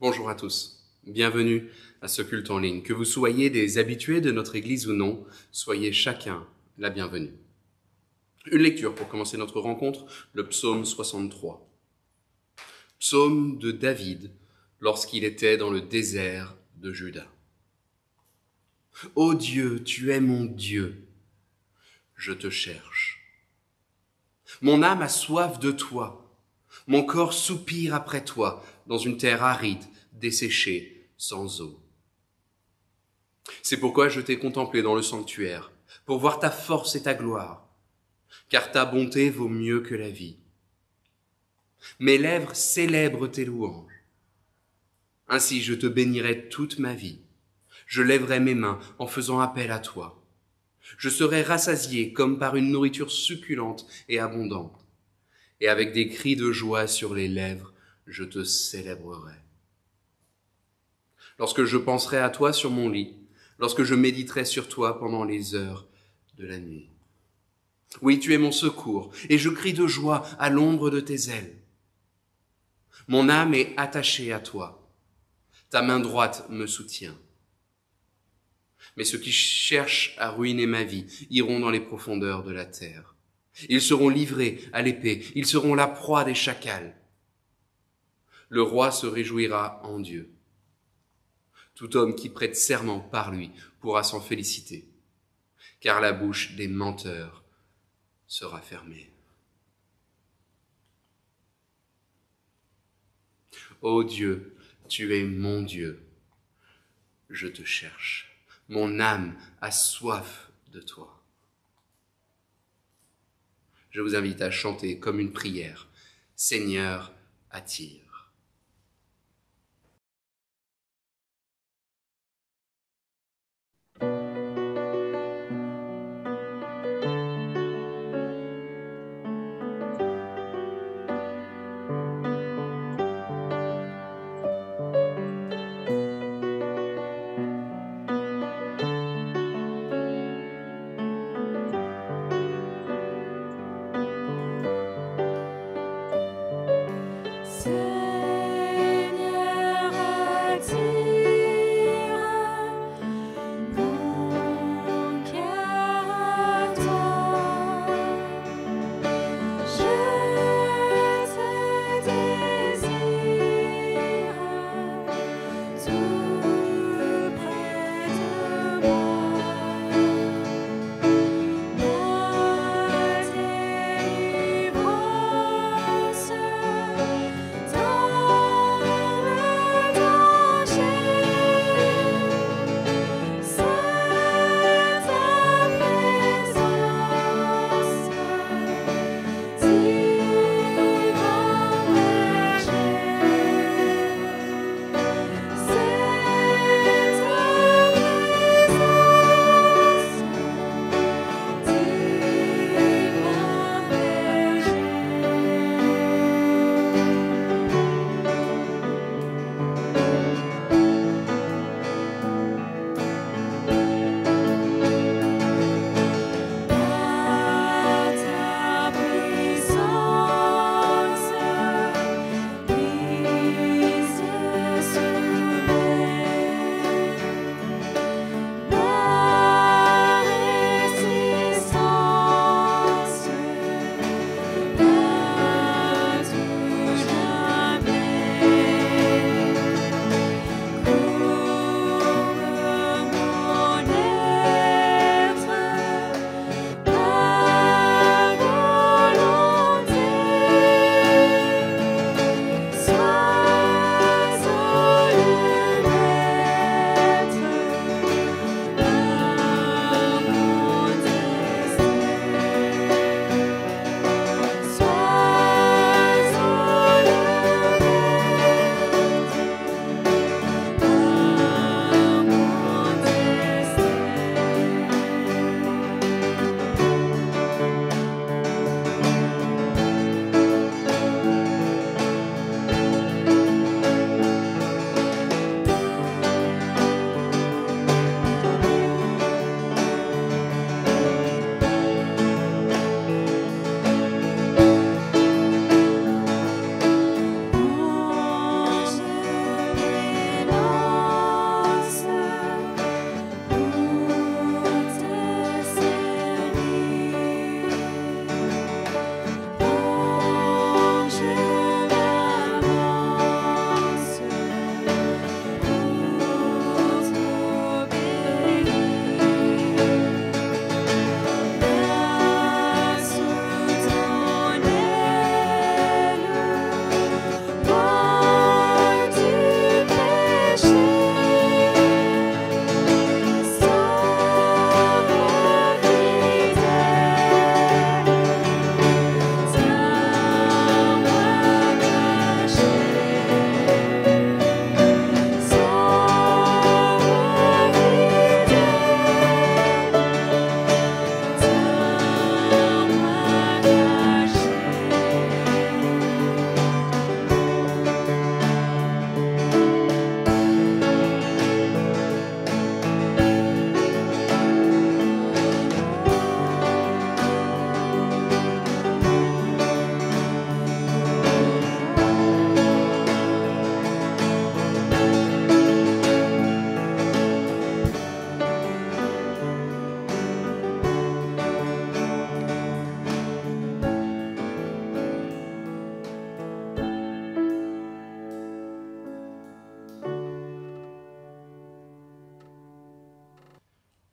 Bonjour à tous, bienvenue à ce culte en ligne. Que vous soyez des habitués de notre Église ou non, soyez chacun la bienvenue. Une lecture pour commencer notre rencontre, le psaume 63. Psaume de David lorsqu'il était dans le désert de Juda. Ô Dieu, tu es mon Dieu, je te cherche. Mon âme a soif de toi, mon corps soupire après toi dans une terre aride, desséchée, sans eau. C'est pourquoi je t'ai contemplé dans le sanctuaire, pour voir ta force et ta gloire, car ta bonté vaut mieux que la vie. Mes lèvres célèbrent tes louanges. Ainsi je te bénirai toute ma vie. Je lèverai mes mains en faisant appel à toi. Je serai rassasié comme par une nourriture succulente et abondante. Et avec des cris de joie sur les lèvres, je te célébrerai. Lorsque je penserai à toi sur mon lit, lorsque je méditerai sur toi pendant les heures de la nuit. Oui, tu es mon secours, et je crie de joie à l'ombre de tes ailes. Mon âme est attachée à toi. Ta main droite me soutient. Mais ceux qui cherchent à ruiner ma vie iront dans les profondeurs de la terre. Ils seront livrés à l'épée, ils seront la proie des chacals. Le roi se réjouira en Dieu. Tout homme qui prête serment par lui pourra s'en féliciter, car la bouche des menteurs sera fermée. Ô Dieu, tu es mon Dieu, je te cherche. Mon âme a soif de toi. Je vous invite à chanter comme une prière. Seigneur, attire.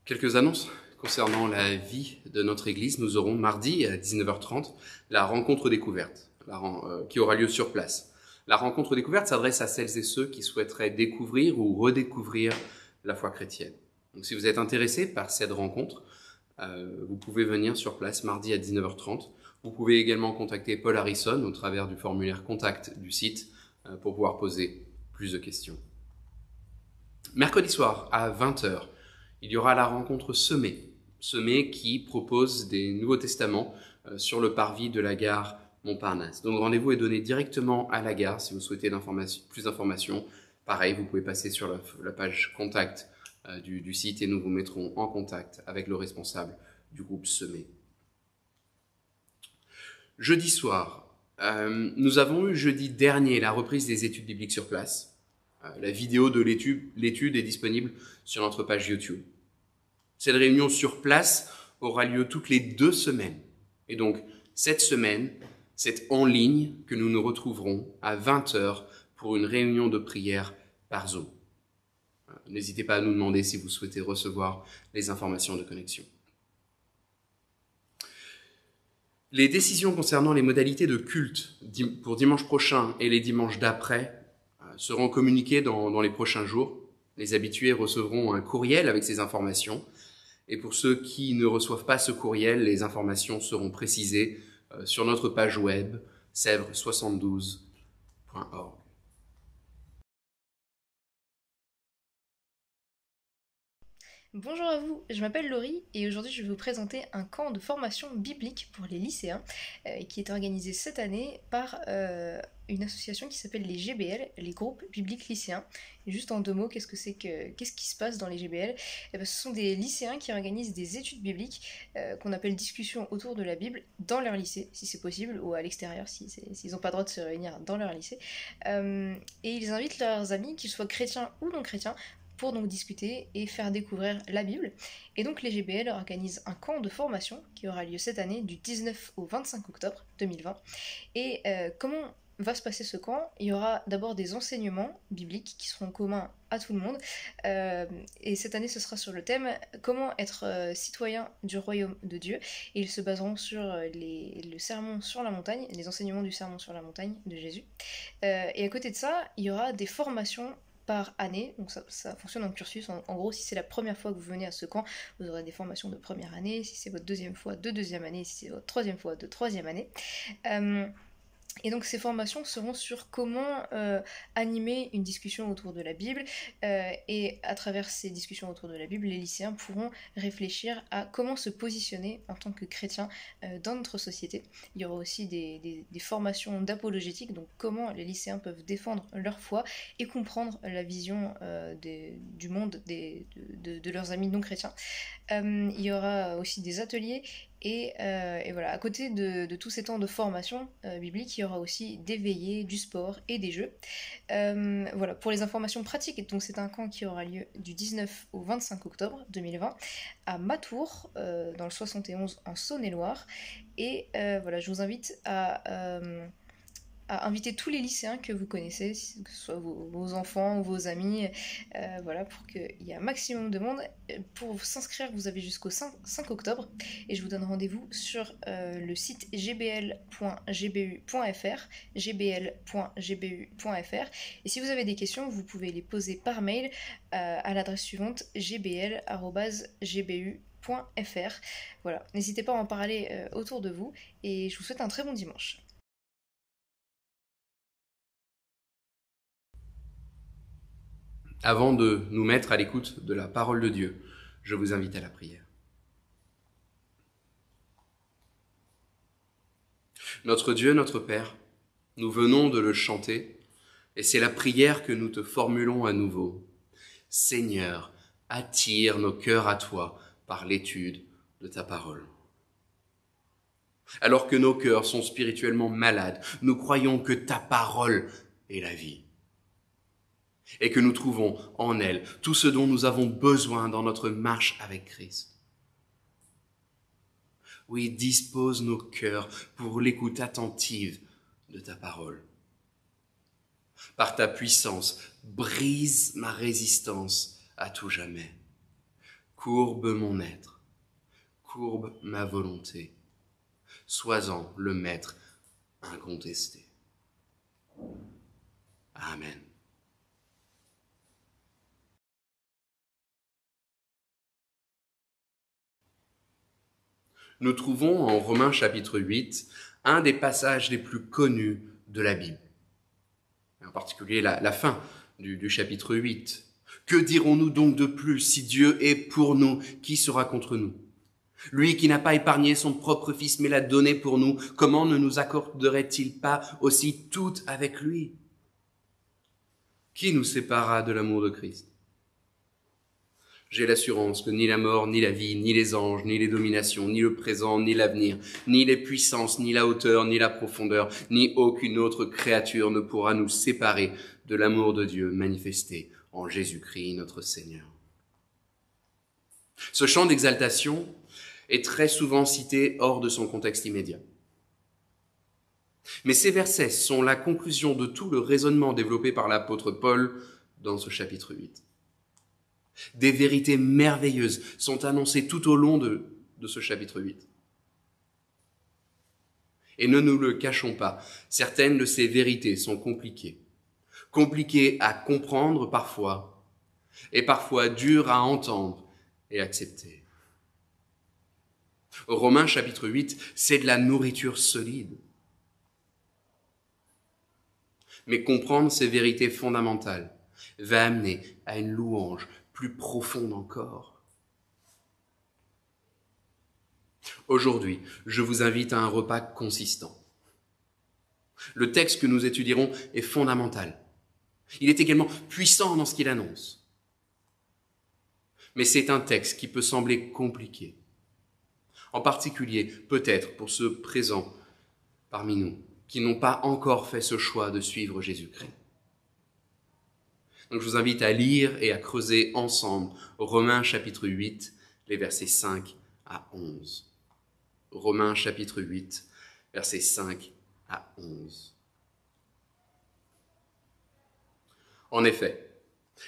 Quelques annonces concernant la vie de notre Église. Nous aurons mardi à 19h30 la rencontre découverte qui aura lieu sur place. La rencontre découverte s'adresse à celles et ceux qui souhaiteraient découvrir ou redécouvrir la foi chrétienne. Donc si vous êtes intéressé par cette rencontre, vous pouvez venir sur place mardi à 19h30. Vous pouvez également contacter Paul Harrison au travers du formulaire contact du site pour pouvoir poser plus de questions. Mercredi soir à 20h, il y aura la rencontre Semé qui propose des Nouveaux Testaments sur le parvis de la gare Montparnasse. Donc rendez-vous est donné directement à la gare si vous souhaitez plus d'informations. Pareil, vous pouvez passer sur la page contact du site et nous vous mettrons en contact avec le responsable du groupe Semé. Jeudi soir, nous avons eu jeudi dernier la reprise des études bibliques sur place. La vidéo de l'étude est disponible sur notre page YouTube. Cette réunion sur place aura lieu toutes les 2 semaines. Et donc, cette semaine, c'est en ligne que nous nous retrouverons à 20h pour une réunion de prière par Zoom. N'hésitez pas à nous demander si vous souhaitez recevoir les informations de connexion. Les décisions concernant les modalités de culte pour dimanche prochain et les dimanches d'après seront communiquées dans les prochains jours. Les habitués recevront un courriel avec ces informations. Et pour ceux qui ne reçoivent pas ce courriel, les informations seront précisées sur notre page web sèvres72.org. Bonjour à vous, je m'appelle Laurie et aujourd'hui je vais vous présenter un camp de formation biblique pour les lycéens qui est organisé cette année par une association qui s'appelle les GBL, les groupes bibliques lycéens. Et juste en 2 mots, qu'est-ce qui se passe dans les GBL? Eh bien, ce sont des lycéens qui organisent des études bibliques qu'on appelle discussions autour de la Bible dans leur lycée, si c'est possible, ou à l'extérieur, s'ils n'ont pas le droit de se réunir dans leur lycée. Et ils invitent leurs amis, qu'ils soient chrétiens ou non chrétiens, pour donc discuter et faire découvrir la Bible. Et donc les GBL organisent un camp de formation qui aura lieu cette année du 19 au 25 octobre 2020. Et comment va se passer ce camp? Il y aura d'abord des enseignements bibliques qui seront communs à tout le monde. Et cette année, ce sera sur le thème « Comment être citoyen du royaume de Dieu ». Et ils se baseront sur le sermon sur la montagne, les enseignements du sermon sur la montagne de Jésus. Et à côté de ça, il y aura des formations par année, donc ça fonctionne en cursus. En gros, si c'est la première fois que vous venez à ce camp, vous aurez des formations de première année, si c'est votre deuxième fois, de deuxième année, si c'est votre troisième fois, de troisième année. Et donc ces formations seront sur comment animer une discussion autour de la Bible et à travers ces discussions autour de la Bible, les lycéens pourront réfléchir à comment se positionner en tant que chrétien dans notre société. Il y aura aussi des formations d'apologétique, donc comment les lycéens peuvent défendre leur foi et comprendre la vision du monde de leurs amis non chrétiens. Il y aura aussi des ateliers et voilà, à côté de tous ces temps de formation biblique, il y aura aussi des veillées, du sport et des jeux. Voilà, pour les informations pratiques, donc c'est un camp qui aura lieu du 19 au 25 octobre 2020 à Matour, dans le 71 en Saône-et-Loire. Et voilà, je vous invite à inviter tous les lycéens que vous connaissez, que ce soit vos enfants ou vos amis, voilà, pour qu'il y ait un maximum de monde. Pour s'inscrire, vous avez jusqu'au 5 octobre, et je vous donne rendez-vous sur le site gbl.gbu.fr, gbl.gbu.fr, et si vous avez des questions, vous pouvez les poser par mail à l'adresse suivante, gbl@gbu.fr. Voilà, n'hésitez pas à en parler autour de vous, et je vous souhaite un très bon dimanche. Avant de nous mettre à l'écoute de la parole de Dieu, je vous invite à la prière. Notre Dieu, notre Père, nous venons de le chanter, et c'est la prière que nous te formulons à nouveau. Seigneur, attire nos cœurs à toi par l'étude de ta parole. Alors que nos cœurs sont spirituellement malades, nous croyons que ta parole est la vie, et que nous trouvons en elle tout ce dont nous avons besoin dans notre marche avec Christ. Oui, dispose nos cœurs pour l'écoute attentive de ta parole. Par ta puissance, brise ma résistance à tout jamais. Courbe mon être, courbe ma volonté, sois-en le maître incontesté. Amen. Nous trouvons en Romains chapitre 8 un des passages les plus connus de la Bible. En particulier la fin du chapitre 8. Que dirons-nous donc de plus? Si Dieu est pour nous, qui sera contre nous? Lui qui n'a pas épargné son propre Fils, mais l'a donné pour nous, comment ne nous accorderait-il pas aussi tout avec lui? Qui nous séparera de l'amour de Christ? J'ai l'assurance que ni la mort, ni la vie, ni les anges, ni les dominations, ni le présent, ni l'avenir, ni les puissances, ni la hauteur, ni la profondeur, ni aucune autre créature ne pourra nous séparer de l'amour de Dieu manifesté en Jésus-Christ notre Seigneur. Ce chant d'exaltation est très souvent cité hors de son contexte immédiat. Mais ces versets sont la conclusion de tout le raisonnement développé par l'apôtre Paul dans ce chapitre 8. Des vérités merveilleuses sont annoncées tout au long de ce chapitre 8. Et ne nous le cachons pas, certaines de ces vérités sont compliquées. Compliquées à comprendre parfois, et parfois dures à entendre et accepter. Romains chapitre 8, c'est de la nourriture solide. Mais comprendre ces vérités fondamentales va amener à une louange plus profonde encore. Aujourd'hui, je vous invite à un repas consistant. Le texte que nous étudierons est fondamental. Il est également puissant dans ce qu'il annonce. Mais c'est un texte qui peut sembler compliqué. En particulier, peut-être pour ceux présents parmi nous, qui n'ont pas encore fait ce choix de suivre Jésus-Christ. Donc je vous invite à lire et à creuser ensemble Romains chapitre 8, les versets 5 à 11. Romains chapitre 8, versets 5 à 11. En effet,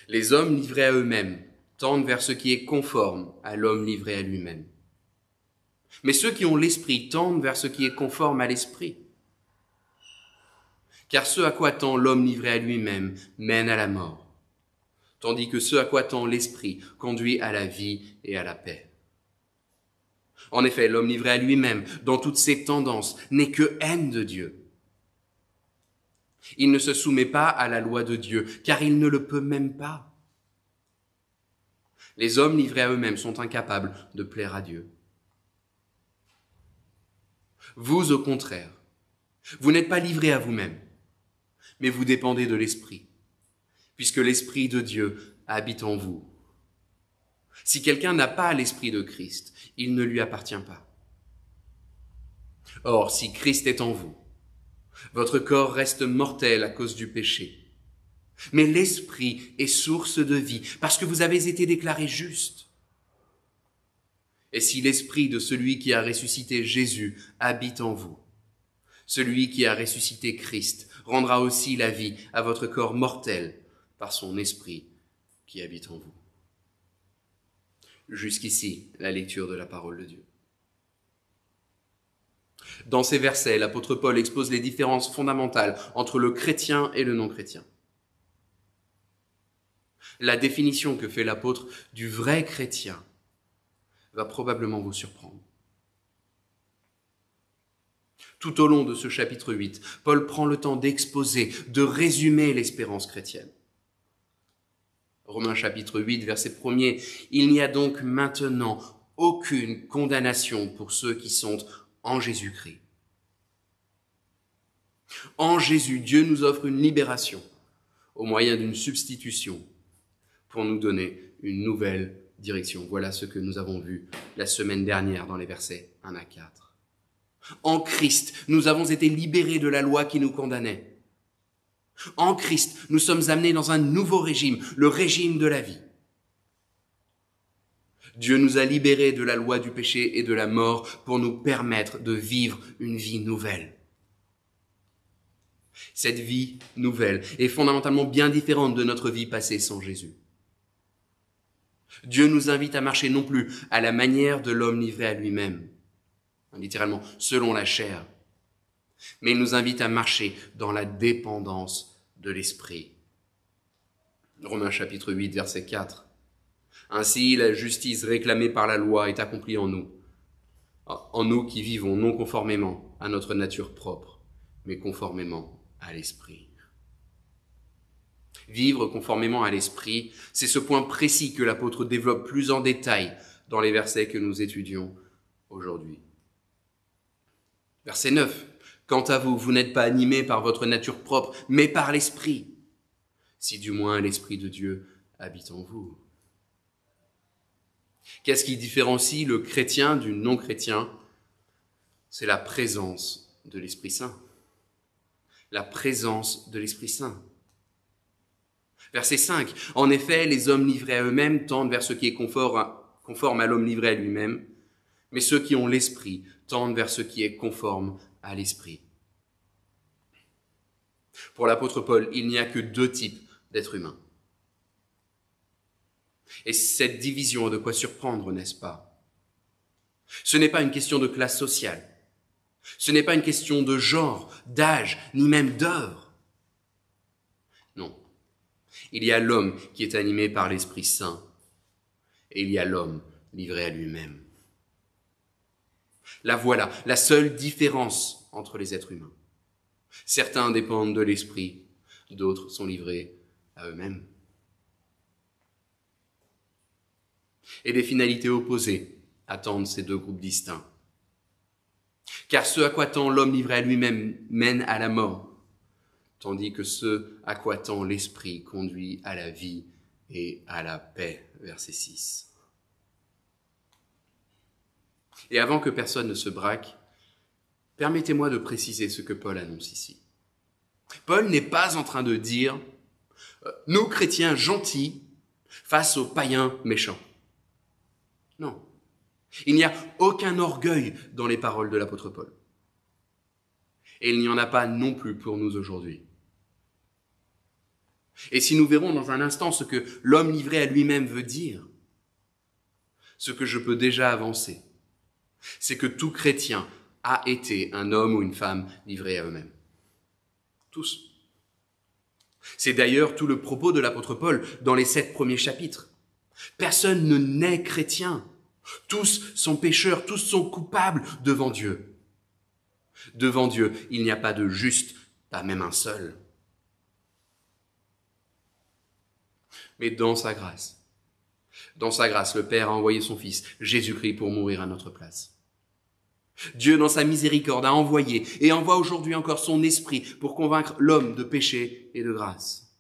les hommes livrés à eux-mêmes tendent vers ce qui est conforme à l'homme livré à lui-même. Mais ceux qui ont l'esprit tendent vers ce qui est conforme à l'esprit. Car ce à quoi tend l'homme livré à lui-même mène à la mort, tandis que ce à quoi tend l'esprit conduit à la vie et à la paix. En effet, l'homme livré à lui-même, dans toutes ses tendances, n'est que haine de Dieu. Il ne se soumet pas à la loi de Dieu, car il ne le peut même pas. Les hommes livrés à eux-mêmes sont incapables de plaire à Dieu. Vous, au contraire, vous n'êtes pas livrés à vous-même, mais vous dépendez de l'Esprit, puisque l'Esprit de Dieu habite en vous. Si quelqu'un n'a pas l'Esprit de Christ, il ne lui appartient pas. Or, si Christ est en vous, votre corps reste mortel à cause du péché. Mais l'Esprit est source de vie, parce que vous avez été déclarés justes. Et si l'Esprit de celui qui a ressuscité Jésus habite en vous, celui qui a ressuscité Christ rendra aussi la vie à votre corps mortel par son Esprit qui habite en vous. Jusqu'ici, la lecture de la parole de Dieu. Dans ces versets, l'apôtre Paul expose les différences fondamentales entre le chrétien et le non-chrétien. La définition que fait l'apôtre du vrai chrétien va probablement vous surprendre. Tout au long de ce chapitre 8, Paul prend le temps d'exposer, de résumer l'espérance chrétienne. Romains chapitre 8, verset 1er, « Il n'y a donc maintenant aucune condamnation pour ceux qui sont en Jésus-Christ. » En Jésus, Dieu nous offre une libération au moyen d'une substitution pour nous donner une nouvelle direction. Voilà ce que nous avons vu la semaine dernière dans les versets 1 à 4. En Christ, nous avons été libérés de la loi qui nous condamnait. En Christ, nous sommes amenés dans un nouveau régime, le régime de la vie. Dieu nous a libérés de la loi du péché et de la mort pour nous permettre de vivre une vie nouvelle. Cette vie nouvelle est fondamentalement bien différente de notre vie passée sans Jésus. Dieu nous invite à marcher non plus à la manière de l'homme livré à lui-même, littéralement selon la chair, mais il nous invite à marcher dans la dépendance de l'Esprit. Romains chapitre 8, verset 4. Ainsi, la justice réclamée par la loi est accomplie en nous qui vivons non conformément à notre nature propre, mais conformément à l'Esprit. Vivre conformément à l'Esprit, c'est ce point précis que l'apôtre développe plus en détail dans les versets que nous étudions aujourd'hui. Verset 9. Quant à vous, vous n'êtes pas animés par votre nature propre, mais par l'Esprit, si du moins l'Esprit de Dieu habite en vous. Qu'est-ce qui différencie le chrétien du non-chrétien? C'est la présence de l'Esprit Saint. La présence de l'Esprit Saint. Verset 5. En effet, les hommes livrés à eux-mêmes tendent vers ce qui est conforme à l'homme livré à lui-même, mais ceux qui ont l'Esprit tendent vers ce qui est conforme à l'Esprit. Pour l'apôtre Paul, il n'y a que deux types d'êtres humains. Et cette division a de quoi surprendre, n'est-ce pas? Ce n'est pas une question de classe sociale. Ce n'est pas une question de genre, d'âge, ni même d'œuvre. Non. Il y a l'homme qui est animé par l'Esprit Saint, et il y a l'homme livré à lui-même. Là voilà, la seule différence entre les êtres humains. Certains dépendent de l'Esprit, d'autres sont livrés à eux-mêmes. Et des finalités opposées attendent ces deux groupes distincts. Car ce à quoi tend l'homme livré à lui-même mène à la mort, tandis que ce à quoi tend l'Esprit conduit à la vie et à la paix. Verset 6. Et avant que personne ne se braque, permettez-moi de préciser ce que Paul annonce ici. Paul n'est pas en train de dire « nous, chrétiens gentils, face aux païens méchants ». Non. Il n'y a aucun orgueil dans les paroles de l'apôtre Paul. Et il n'y en a pas non plus pour nous aujourd'hui. Et si nous verrons dans un instant ce que l'homme livré à lui-même veut dire, ce que je peux déjà avancer, c'est que tout chrétien a été un homme ou une femme livré à eux-mêmes. Tous. C'est d'ailleurs tout le propos de l'apôtre Paul dans les 7 premiers chapitres. Personne ne naît chrétien. Tous sont pécheurs, tous sont coupables devant Dieu. Devant Dieu, il n'y a pas de juste, pas même un seul. Mais dans sa grâce, le Père a envoyé son Fils, Jésus-Christ, pour mourir à notre place. Dieu, dans sa miséricorde, a envoyé et envoie aujourd'hui encore son Esprit pour convaincre l'homme de péché et de grâce.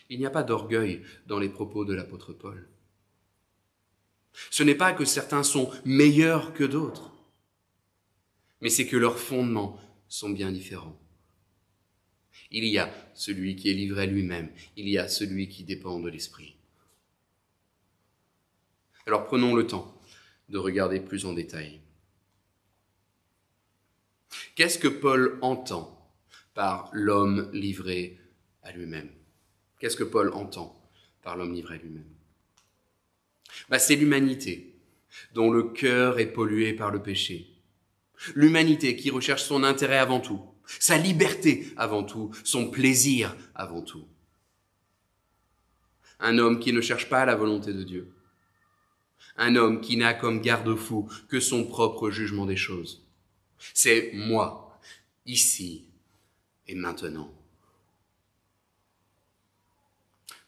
Il n'y a pas d'orgueil dans les propos de l'apôtre Paul. Ce n'est pas que certains sont meilleurs que d'autres, mais c'est que leurs fondements sont bien différents. Il y a celui qui est livré à lui-même, il y a celui qui dépend de l'Esprit. Alors prenons le temps de regarder plus en détail. Qu'est-ce que Paul entend par l'homme livré à lui-même? Qu'est-ce que Paul entend par l'homme livré à lui-même? C'est l'humanité dont le cœur est pollué par le péché. L'humanité qui recherche son intérêt avant tout, sa liberté avant tout, son plaisir avant tout. Un homme qui ne cherche pas la volonté de Dieu. Un homme qui n'a comme garde-fou que son propre jugement des choses. C'est moi, ici et maintenant.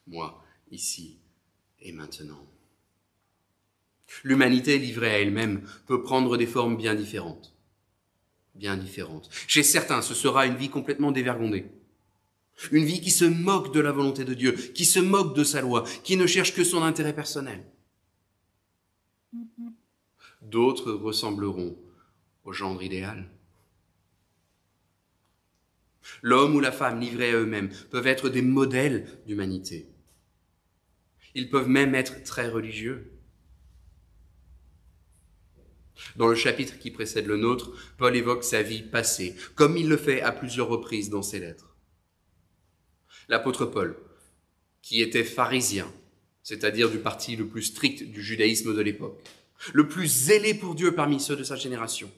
Moi, ici et maintenant. L'humanité livrée à elle-même peut prendre des formes bien différentes. Bien différentes. Chez certains, ce sera une vie complètement dévergondée. Une vie qui se moque de la volonté de Dieu, qui se moque de sa loi, qui ne cherche que son intérêt personnel. D'autres ressembleront au gendre idéal. L'homme ou la femme livrés à eux-mêmes peuvent être des modèles d'humanité. Ils peuvent même être très religieux. Dans le chapitre qui précède le nôtre, Paul évoque sa vie passée, comme il le fait à plusieurs reprises dans ses lettres. L'apôtre Paul, qui était pharisien, c'est-à-dire du parti le plus strict du judaïsme de l'époque, le plus zélé pour Dieu parmi ceux de sa génération.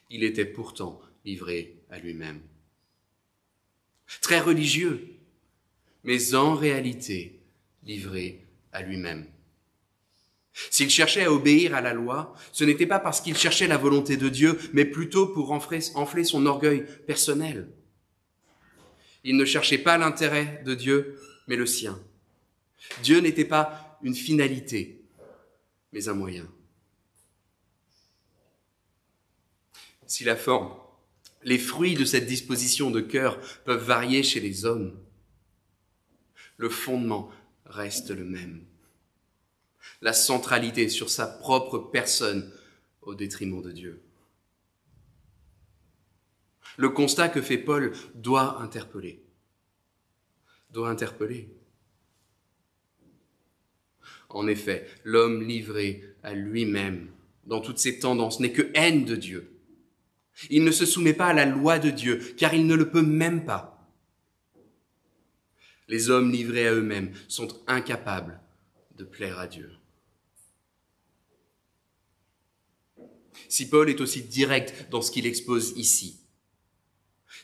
Il était pourtant livré à lui-même. Très religieux, mais en réalité livré à lui-même. S'il cherchait à obéir à la loi, ce n'était pas parce qu'il cherchait la volonté de Dieu, mais plutôt pour enfler son orgueil personnel. Il ne cherchait pas l'intérêt de Dieu, mais le sien. Dieu n'était pas une finalité, mais un moyen. Si la forme, les fruits de cette disposition de cœur peuvent varier chez les hommes, le fondement reste le même. La centralité sur sa propre personne au détriment de Dieu. Le constat que fait Paul doit interpeller. En effet, l'homme livré à lui-même, dans toutes ses tendances, n'est que haine de Dieu. Il ne se soumet pas à la loi de Dieu, car il ne le peut même pas. Les hommes livrés à eux-mêmes sont incapables de plaire à Dieu. Si Paul est aussi direct dans ce qu'il expose ici,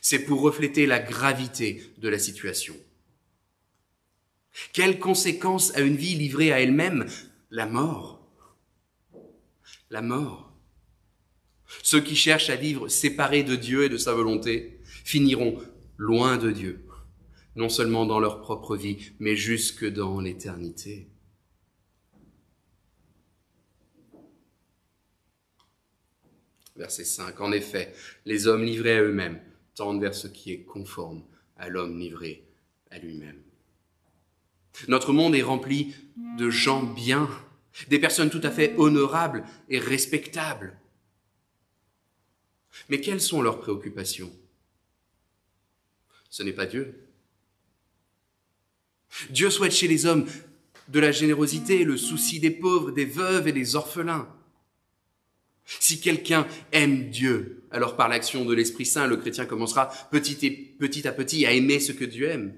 c'est pour refléter la gravité de la situation. Quelles conséquences a une vie livrée à elle-même? La mort. La mort. Ceux qui cherchent à vivre séparés de Dieu et de sa volonté finiront loin de Dieu, non seulement dans leur propre vie, mais jusque dans l'éternité. Verset 5. En effet, les hommes livrés à eux-mêmes tendent vers ce qui est conforme à l'homme livré à lui-même. Notre monde est rempli de gens bien, des personnes tout à fait honorables et respectables. Mais quelles sont leurs préoccupations? Ce n'est pas Dieu. Dieu souhaite chez les hommes de la générosité, le souci des pauvres, des veuves et des orphelins. Si quelqu'un aime Dieu, alors par l'action de l'Esprit Saint, le chrétien commencera petit à petit à aimer ce que Dieu aime.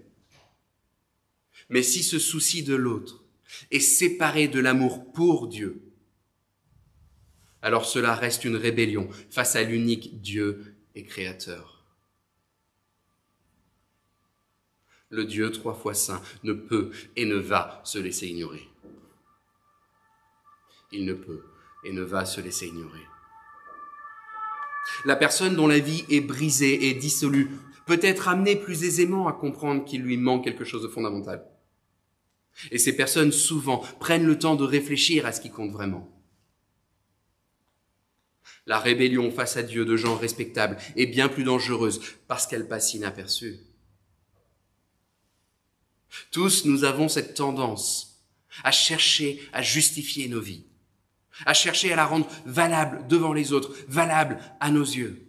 Mais si ce souci de l'autre est séparé de l'amour pour Dieu, alors cela reste une rébellion face à l'unique Dieu et Créateur. Le Dieu 3 fois saint ne peut et ne va se laisser ignorer. Il ne peut et ne va se laisser ignorer. La personne dont la vie est brisée et dissolue peut être amenée plus aisément à comprendre qu'il lui manque quelque chose de fondamental. Et ces personnes, souvent, prennent le temps de réfléchir à ce qui compte vraiment. La rébellion face à Dieu de gens respectables est bien plus dangereuse parce qu'elle passe inaperçue. Tous, nous avons cette tendance à chercher à justifier nos vies, à chercher à la rendre valable devant les autres, valable à nos yeux.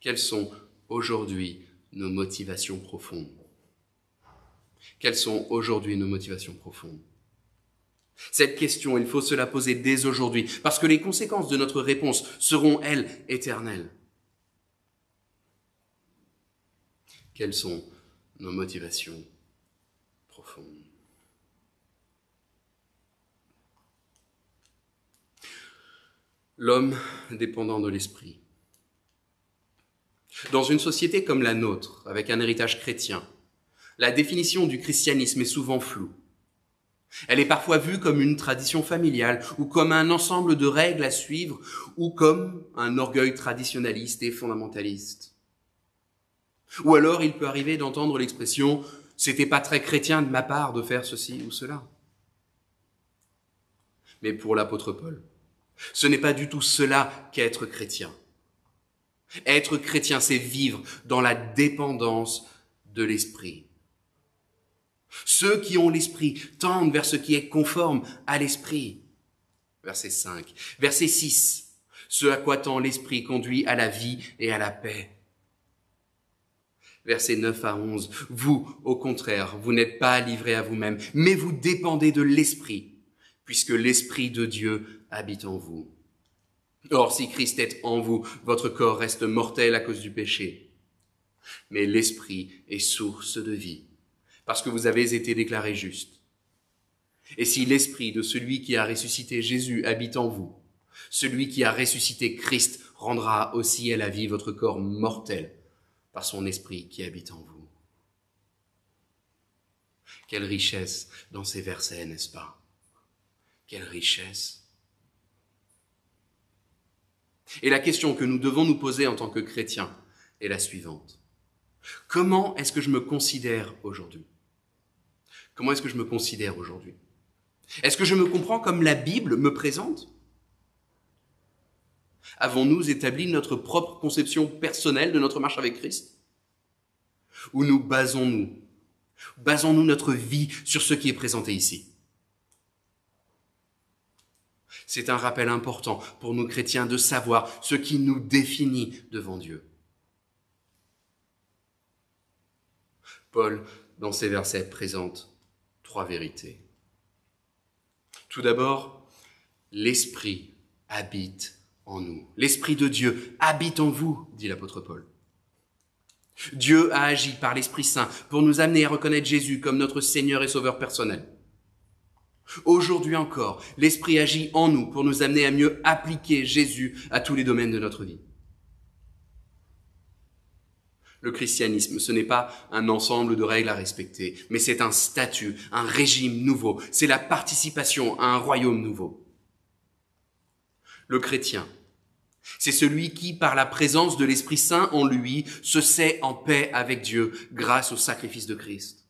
Quelles sont aujourd'hui nos motivations profondes? Quelles sont aujourd'hui nos motivations profondes? Cette question, il faut se la poser dès aujourd'hui, parce que les conséquences de notre réponse seront, elles, éternelles. Quelles sont nos motivations profondes? L'homme dépendant de l'esprit. Dans une société comme la nôtre, avec un héritage chrétien, la définition du christianisme est souvent floue. Elle est parfois vue comme une tradition familiale ou comme un ensemble de règles à suivre ou comme un orgueil traditionnaliste et fondamentaliste. Ou alors il peut arriver d'entendre l'expression « c'était pas très chrétien de ma part de faire ceci ou cela ». Mais pour l'apôtre Paul, ce n'est pas du tout cela qu'être chrétien. Être chrétien, c'est vivre dans la dépendance de l'esprit. Ceux qui ont l'esprit tendent vers ce qui est conforme à l'esprit. Verset 5. Verset 6. Ce à quoi tend l'esprit conduit à la vie et à la paix. Versets 9 à 11. Vous, au contraire, vous n'êtes pas livrés à vous-même, mais vous dépendez de l'esprit, puisque l'esprit de Dieu habite en vous. Or, si Christ est en vous, votre corps reste mortel à cause du péché, Mais l'Esprit est source de vie, parce que vous avez été déclarés justes. Et si l'Esprit de celui qui a ressuscité Jésus habite en vous, celui qui a ressuscité Christ rendra aussi à la vie votre corps mortel par son Esprit qui habite en vous. Quelle richesse dans ces versets, n'est-ce pas? Quelle richesse! Et la question que nous devons nous poser en tant que chrétiens est la suivante. Comment est-ce que je me considère aujourd'hui? Comment est-ce que je me considère aujourd'hui? Est-ce que je me comprends comme la Bible me présente? Avons-nous établi notre propre conception personnelle de notre marche avec Christ? Ou nous basons-nous notre vie sur ce qui est présenté ici? C'est un rappel important pour nous chrétiens de savoir ce qui nous définit devant Dieu. Paul, dans ces versets, présente 3 vérités. Tout d'abord, l'Esprit habite en nous. L'Esprit de Dieu habite en vous, dit l'apôtre Paul. Dieu a agi par l'Esprit Saint pour nous amener à reconnaître Jésus comme notre Seigneur et Sauveur personnel. Aujourd'hui encore, l'Esprit agit en nous pour nous amener à mieux appliquer Jésus à tous les domaines de notre vie. Le christianisme, ce n'est pas un ensemble de règles à respecter, mais c'est un statut, un régime nouveau. C'est la participation à un royaume nouveau. Le chrétien, c'est celui qui, par la présence de l'Esprit Saint en lui, se sait en paix avec Dieu grâce au sacrifice de Christ.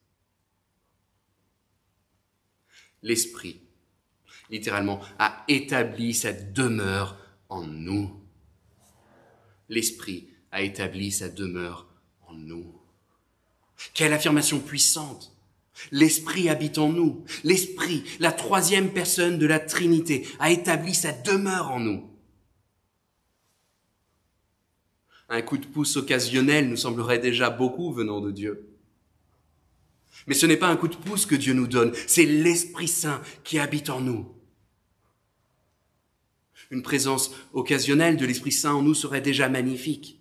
L'Esprit, littéralement, a établi sa demeure en nous. L'Esprit a établi sa demeure en nous. Quelle affirmation puissante! L'Esprit habite en nous. L'Esprit, la 3e personne de la Trinité, a établi sa demeure en nous. Un coup de pouce occasionnel nous semblerait déjà beaucoup venant de Dieu. Mais ce n'est pas un coup de pouce que Dieu nous donne, c'est l'Esprit Saint qui habite en nous. Une présence occasionnelle de l'Esprit Saint en nous serait déjà magnifique.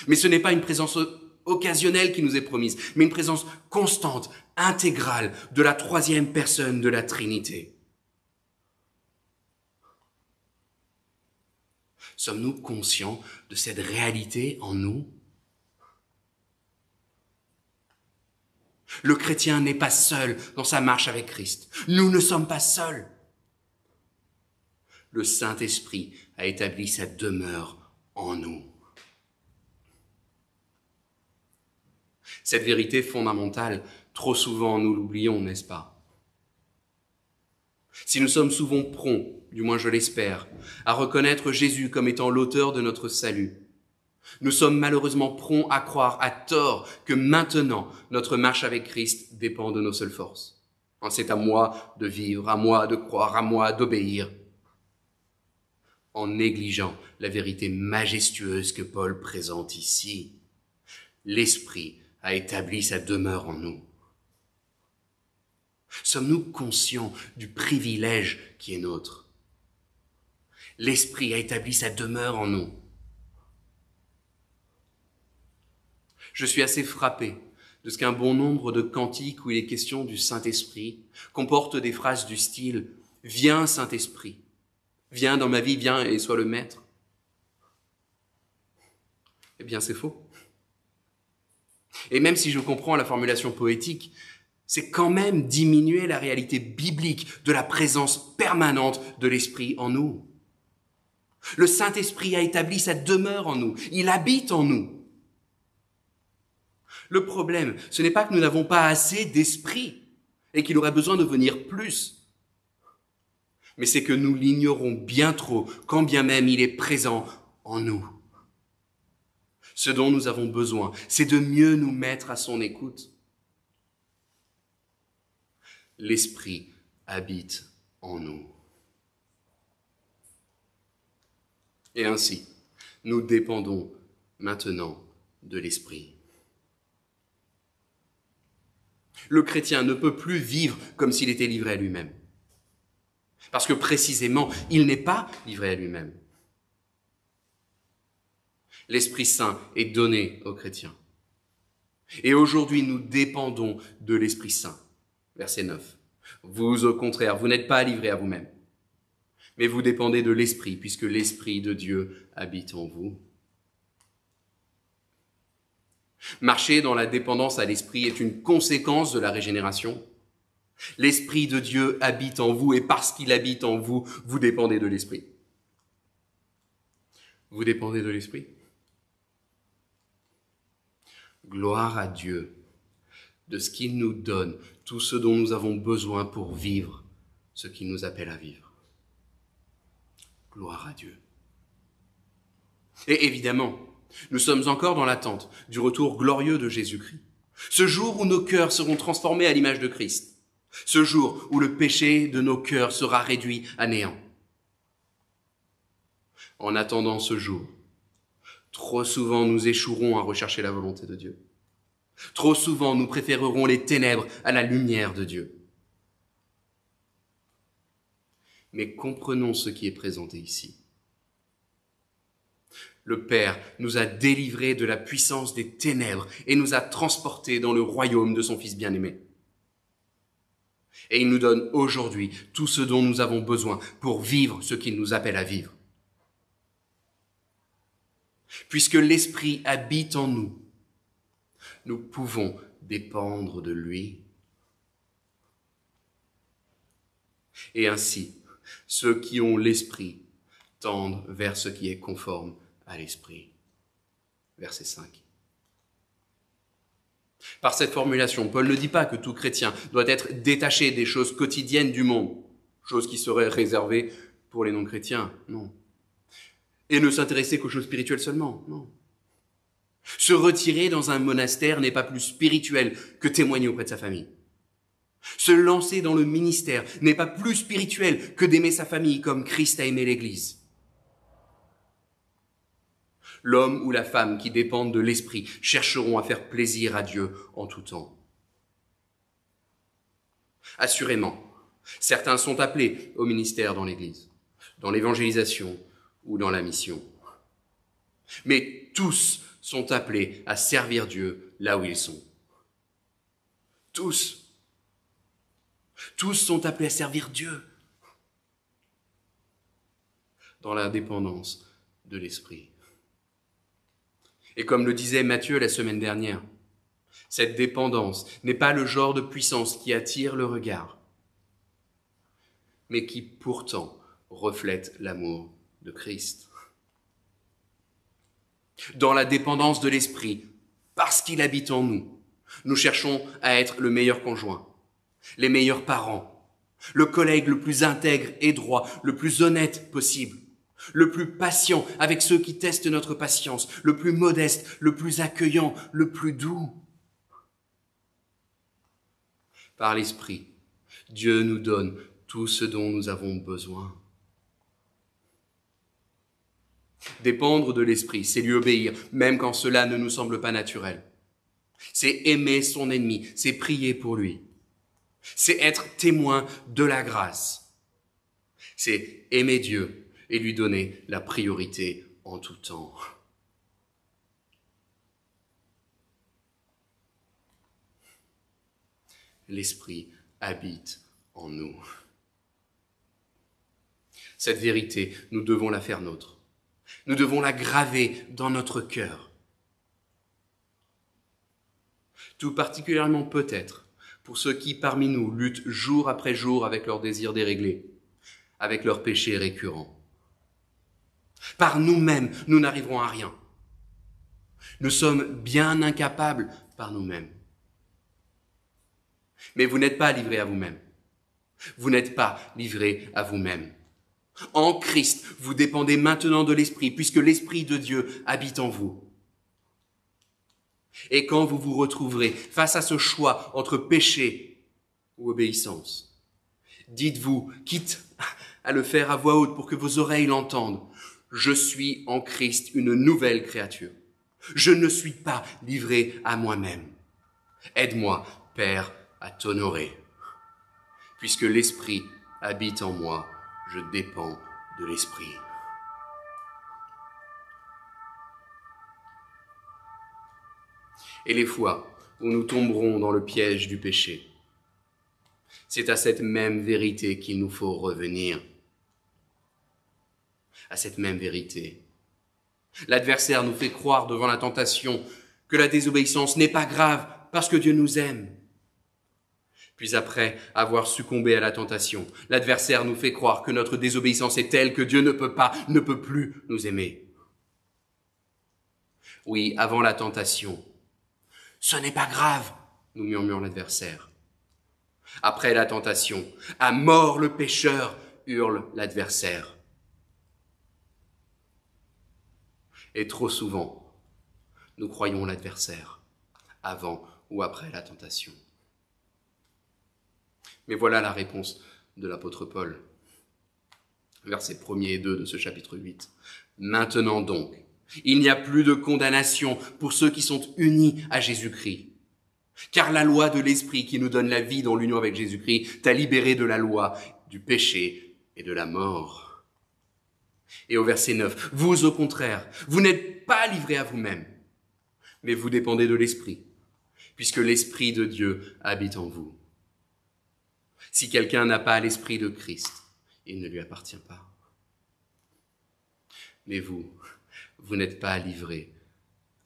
Mais ce n'est pas une présence occasionnelle qui nous est promise, mais une présence constante, intégrale de la 3e personne de la Trinité. Sommes-nous conscients de cette réalité en nous? Le chrétien n'est pas seul dans sa marche avec Christ. Nous ne sommes pas seuls. Le Saint-Esprit a établi sa demeure en nous. Cette vérité fondamentale, trop souvent nous l'oublions, n'est-ce pas? Si nous sommes souvent prompts, du moins je l'espère, à reconnaître Jésus comme étant l'auteur de notre salut, nous sommes malheureusement prompts à croire à tort que maintenant notre marche avec Christ dépend de nos seules forces. C'est à moi de vivre, à moi de croire, à moi d'obéir, en négligeant la vérité majestueuse que Paul présente ici. L'Esprit a établi sa demeure en nous. Sommes-nous conscients du privilège qui est nôtre? L'Esprit a établi sa demeure en nous. Je suis assez frappé de ce qu'un bon nombre de cantiques où il est question du Saint-Esprit comportent des phrases du style « Viens Saint-Esprit, viens dans ma vie, viens et sois le maître ». Eh bien, c'est faux. Et même si je comprends la formulation poétique, c'est quand même diminuer la réalité biblique de la présence permanente de l'Esprit en nous. Le Saint-Esprit a établi sa demeure en nous, il habite en nous. Le problème, ce n'est pas que nous n'avons pas assez d'esprit et qu'il aurait besoin de venir plus, mais c'est que nous l'ignorons bien trop, quand bien même il est présent en nous. Ce dont nous avons besoin, c'est de mieux nous mettre à son écoute. L'Esprit habite en nous. Et ainsi, nous dépendons maintenant de l'Esprit. Le chrétien ne peut plus vivre comme s'il était livré à lui-même. Parce que précisément, il n'est pas livré à lui-même. L'Esprit Saint est donné aux chrétiens. Et aujourd'hui, nous dépendons de l'Esprit Saint. Verset 9. Vous, au contraire, vous n'êtes pas livrés à vous-même, mais vous dépendez de l'Esprit, puisque l'Esprit de Dieu habite en vous. Marcher dans la dépendance à l'Esprit est une conséquence de la régénération. L'Esprit de Dieu habite en vous, et parce qu'il habite en vous, vous dépendez de l'Esprit. Vous dépendez de l'Esprit ? Gloire à Dieu de ce qu'il nous donne, tout ce dont nous avons besoin pour vivre ce qu'il nous appelle à vivre. Gloire à Dieu. Et évidemment, nous sommes encore dans l'attente du retour glorieux de Jésus-Christ. Ce jour où nos cœurs seront transformés à l'image de Christ. Ce jour où le péché de nos cœurs sera réduit à néant. En attendant ce jour, trop souvent nous échouerons à rechercher la volonté de Dieu. Trop souvent nous préférerons les ténèbres à la lumière de Dieu. Mais comprenons ce qui est présenté ici. Le Père nous a délivrés de la puissance des ténèbres et nous a transportés dans le royaume de son Fils bien-aimé. Et il nous donne aujourd'hui tout ce dont nous avons besoin pour vivre ce qu'il nous appelle à vivre. Puisque l'Esprit habite en nous, nous pouvons dépendre de lui. Et ainsi, ceux qui ont l'Esprit tendent vers ce qui est conforme à l'Esprit. Verset 5. Par cette formulation, Paul ne dit pas que tout chrétien doit être détaché des choses quotidiennes du monde, choses qui seraient réservées pour les non-chrétiens, non. Et ne s'intéresser qu'aux choses spirituelles seulement, non. Se retirer dans un monastère n'est pas plus spirituel que témoigner auprès de sa famille. Se lancer dans le ministère n'est pas plus spirituel que d'aimer sa famille comme Christ a aimé l'Église. L'homme ou la femme qui dépendent de l'Esprit chercheront à faire plaisir à Dieu en tout temps. Assurément, certains sont appelés au ministère dans l'Église, dans l'évangélisation ou dans la mission. Mais tous sont appelés à servir Dieu là où ils sont. Tous. Tous sont appelés à servir Dieu dans la dépendance de l'Esprit. Et comme le disait Matthieu la semaine dernière, cette dépendance n'est pas le genre de puissance qui attire le regard, mais qui pourtant reflète l'amour de Christ. Dans la dépendance de l'Esprit, parce qu'il habite en nous, nous cherchons à être le meilleur conjoint, les meilleurs parents, le collègue le plus intègre et droit, le plus honnête possible, le plus patient avec ceux qui testent notre patience, le plus modeste, le plus accueillant, le plus doux. Par l'Esprit, Dieu nous donne tout ce dont nous avons besoin. Dépendre de l'Esprit, c'est lui obéir, même quand cela ne nous semble pas naturel. C'est aimer son ennemi, c'est prier pour lui. C'est être témoin de la grâce. C'est aimer Dieu et lui donner la priorité en tout temps. L'Esprit habite en nous. Cette vérité, nous devons la faire nôtre. Nous devons la graver dans notre cœur. Tout particulièrement peut-être pour ceux qui, parmi nous, luttent jour après jour avec leurs désirs déréglés, avec leurs péchés récurrents. Par nous-mêmes, nous n'arriverons à rien. Nous sommes bien incapables par nous-mêmes. Mais vous n'êtes pas livrés à vous-même. Vous n'êtes pas livrés à vous-même. En Christ, vous dépendez maintenant de l'Esprit, puisque l'Esprit de Dieu habite en vous. Et quand vous vous retrouverez face à ce choix entre péché ou obéissance, dites-vous, quitte à le faire à voix haute pour que vos oreilles l'entendent, je suis en Christ une nouvelle créature. Je ne suis pas livré à moi-même. Aide-moi, Père, à t'honorer. Puisque l'Esprit habite en moi, je dépends de l'Esprit. Et les fois ou nous tomberons dans le piège du péché. C'est à cette même vérité qu'il nous faut revenir. À cette même vérité. L'adversaire nous fait croire devant la tentation que la désobéissance n'est pas grave parce que Dieu nous aime. Puis après avoir succombé à la tentation, l'adversaire nous fait croire que notre désobéissance est telle que Dieu ne peut plus nous aimer. Oui, avant la tentation, ce n'est pas grave, nous murmure l'adversaire. Après la tentation, à mort le pécheur, hurle l'adversaire. Et trop souvent, nous croyons l'adversaire, avant ou après la tentation. Mais voilà la réponse de l'apôtre Paul. Versets 1 et 2 de ce chapitre 8. Maintenant donc, il n'y a plus de condamnation pour ceux qui sont unis à Jésus-Christ. Car la loi de l'Esprit qui nous donne la vie dans l'union avec Jésus-Christ t'a libéré de la loi, du péché et de la mort. Et au verset 9, vous au contraire, vous n'êtes pas livrés à vous-même, mais vous dépendez de l'Esprit, puisque l'Esprit de Dieu habite en vous. Si quelqu'un n'a pas l'Esprit de Christ, il ne lui appartient pas. Mais vous n'êtes pas livrés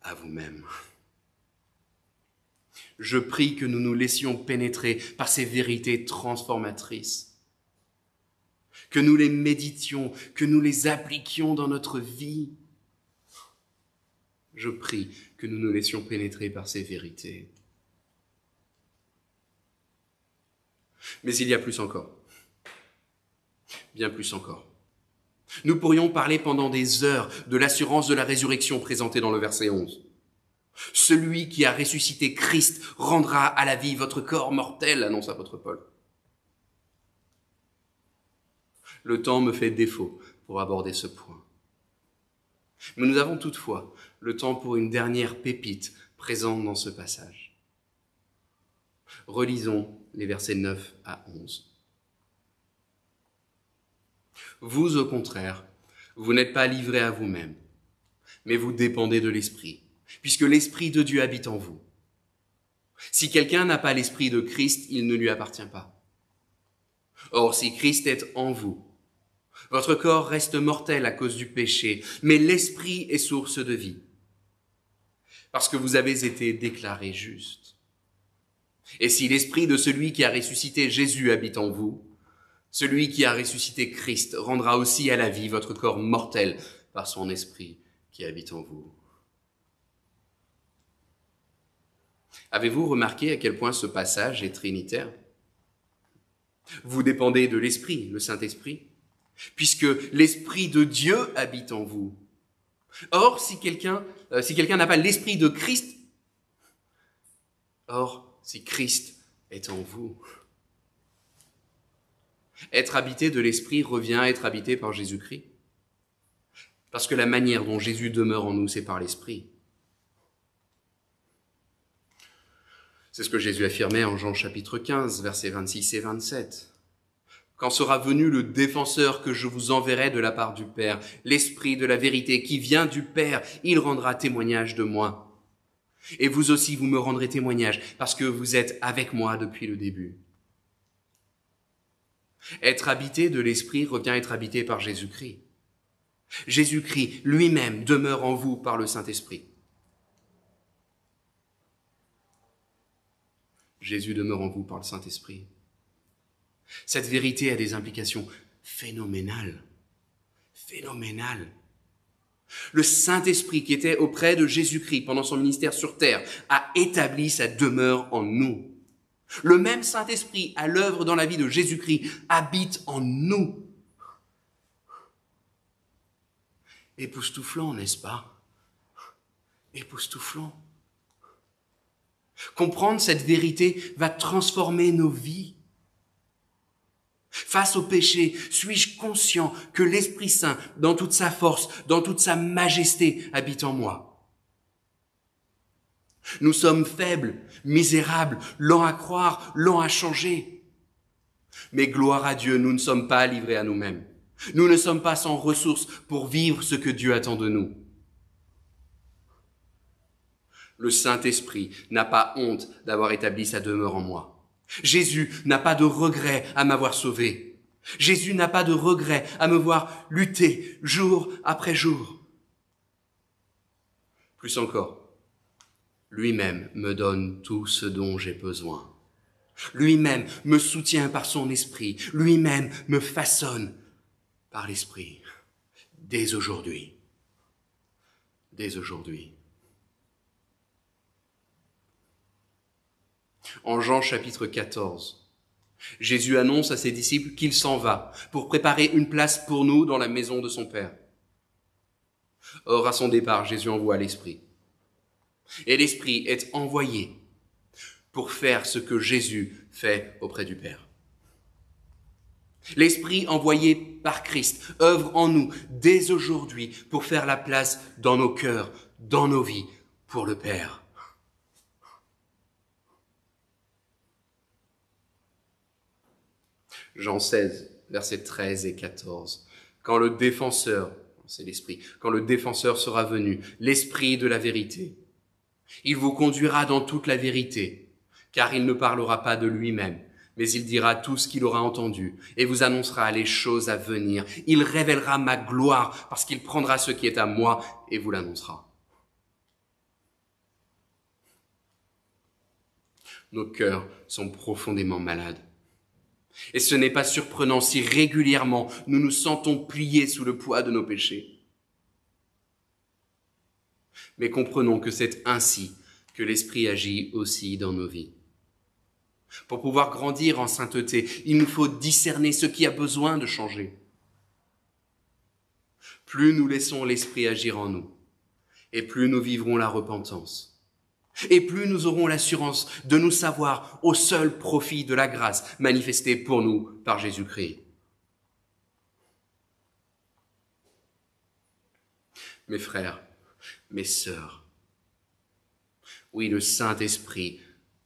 à vous-même. Je prie que nous nous laissions pénétrer par ces vérités transformatrices, que nous les méditions, que nous les appliquions dans notre vie. Je prie que nous nous laissions pénétrer par ces vérités. Mais il y a plus encore, bien plus encore. Nous pourrions parler pendant des heures de l'assurance de la résurrection présentée dans le verset 11. Celui qui a ressuscité Christ rendra à la vie votre corps mortel, annonce l'apôtre Paul. Le temps me fait défaut pour aborder ce point. Mais nous avons toutefois le temps pour une dernière pépite présente dans ce passage. Relisons les versets 9 à 11. Vous, au contraire, vous n'êtes pas livrés à vous-même, mais vous dépendez de l'Esprit, puisque l'Esprit de Dieu habite en vous. Si quelqu'un n'a pas l'Esprit de Christ, il ne lui appartient pas. Or, si Christ est en vous, votre corps reste mortel à cause du péché, mais l'Esprit est source de vie, parce que vous avez été déclarés justes. Et si l'Esprit de celui qui a ressuscité Jésus habite en vous, celui qui a ressuscité Christ rendra aussi à la vie votre corps mortel par son Esprit qui habite en vous. Avez-vous remarqué à quel point ce passage est trinitaire? Vous dépendez de l'Esprit, le Saint-Esprit, puisque l'Esprit de Dieu habite en vous. Or, si quelqu'un n'a pas l'Esprit de Christ, si Christ est en vous, être habité de l'Esprit revient à être habité par Jésus-Christ. Parce que la manière dont Jésus demeure en nous, c'est par l'Esprit. C'est ce que Jésus affirmait en Jean chapitre 15, versets 26 et 27. Quand sera venu le défenseur que je vous enverrai de la part du Père, l'Esprit de la vérité qui vient du Père, il rendra témoignage de moi. Et vous aussi, vous me rendrez témoignage, parce que vous êtes avec moi depuis le début. Être habité de l'Esprit revient à être habité par Jésus-Christ. Jésus-Christ lui-même demeure en vous par le Saint-Esprit. Jésus demeure en vous par le Saint-Esprit. Cette vérité a des implications phénoménales. Phénoménales. Le Saint-Esprit qui était auprès de Jésus-Christ pendant son ministère sur terre a établi sa demeure en nous. Le même Saint-Esprit à l'œuvre dans la vie de Jésus-Christ habite en nous. Époustouflant, n'est-ce pas? Époustouflant. Comprendre cette vérité va transformer nos vies. Face au péché, suis-je conscient que l'Esprit Saint, dans toute sa force, dans toute sa majesté, habite en moi? Nous sommes faibles, misérables, lents à croire, lents à changer. Mais gloire à Dieu, nous ne sommes pas livrés à nous-mêmes. Nous ne sommes pas sans ressources pour vivre ce que Dieu attend de nous. Le Saint-Esprit n'a pas honte d'avoir établi sa demeure en moi. Jésus n'a pas de regret à m'avoir sauvé. Jésus n'a pas de regret à me voir lutter jour après jour. Plus encore, lui-même me donne tout ce dont j'ai besoin. Lui-même me soutient par son esprit. Lui-même me façonne par l'esprit. Dès aujourd'hui. Dès aujourd'hui. En Jean chapitre 14, Jésus annonce à ses disciples qu'il s'en va pour préparer une place pour nous dans la maison de son Père. Or, à son départ, Jésus envoie l'Esprit. Et l'Esprit est envoyé pour faire ce que Jésus fait auprès du Père. L'Esprit envoyé par Christ œuvre en nous dès aujourd'hui pour faire la place dans nos cœurs, dans nos vies, pour le Père. Jean 16, versets 13 et 14. Quand le défenseur, c'est l'Esprit, quand le défenseur sera venu, l'Esprit de la vérité, il vous conduira dans toute la vérité, car il ne parlera pas de lui-même, mais il dira tout ce qu'il aura entendu et vous annoncera les choses à venir. Il révélera ma gloire parce qu'il prendra ce qui est à moi et vous l'annoncera. Nos cœurs sont profondément malades. Et ce n'est pas surprenant si régulièrement nous nous sentons pliés sous le poids de nos péchés. Mais comprenons que c'est ainsi que l'Esprit agit aussi dans nos vies. Pour pouvoir grandir en sainteté, il nous faut discerner ce qui a besoin de changer. Plus nous laissons l'Esprit agir en nous, et plus nous vivrons la repentance. Et plus nous aurons l'assurance de nous savoir au seul profit de la grâce manifestée pour nous par Jésus-Christ. Mes frères, mes sœurs, oui, le Saint-Esprit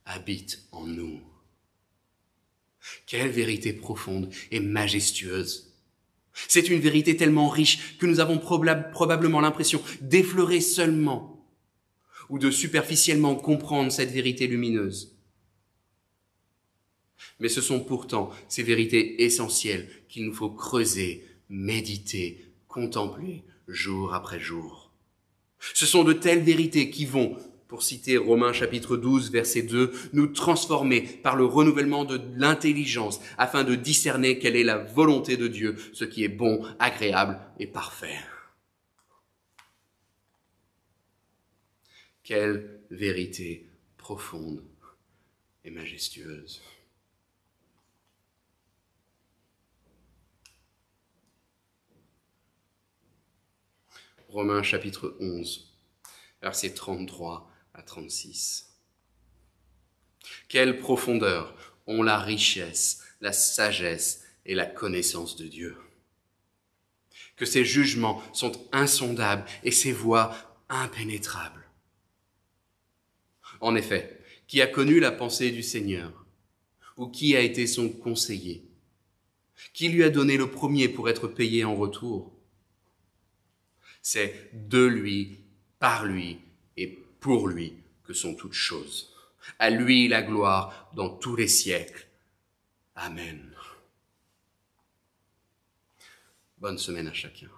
habite en nous. Quelle vérité profonde et majestueuse! C'est une vérité tellement riche que nous avons probablement l'impression d'effleurer seulement ou de superficiellement comprendre cette vérité lumineuse. Mais ce sont pourtant ces vérités essentielles qu'il nous faut creuser, méditer, contempler jour après jour. Ce sont de telles vérités qui vont, pour citer Romains chapitre 12, verset 2, nous transformer par le renouvellement de l'intelligence afin de discerner quelle est la volonté de Dieu, ce qui est bon, agréable et parfait. Quelle vérité profonde et majestueuse. Romains chapitre 11, versets 33 à 36. Quelle profondeur ont la richesse, la sagesse et la connaissance de Dieu. Que ses jugements sont insondables et ses voies impénétrables. En effet, qui a connu la pensée du Seigneur? Ou qui a été son conseiller? Qui lui a donné le premier pour être payé en retour? C'est de lui, par lui et pour lui que sont toutes choses. À lui la gloire dans tous les siècles. Amen. Bonne semaine à chacun.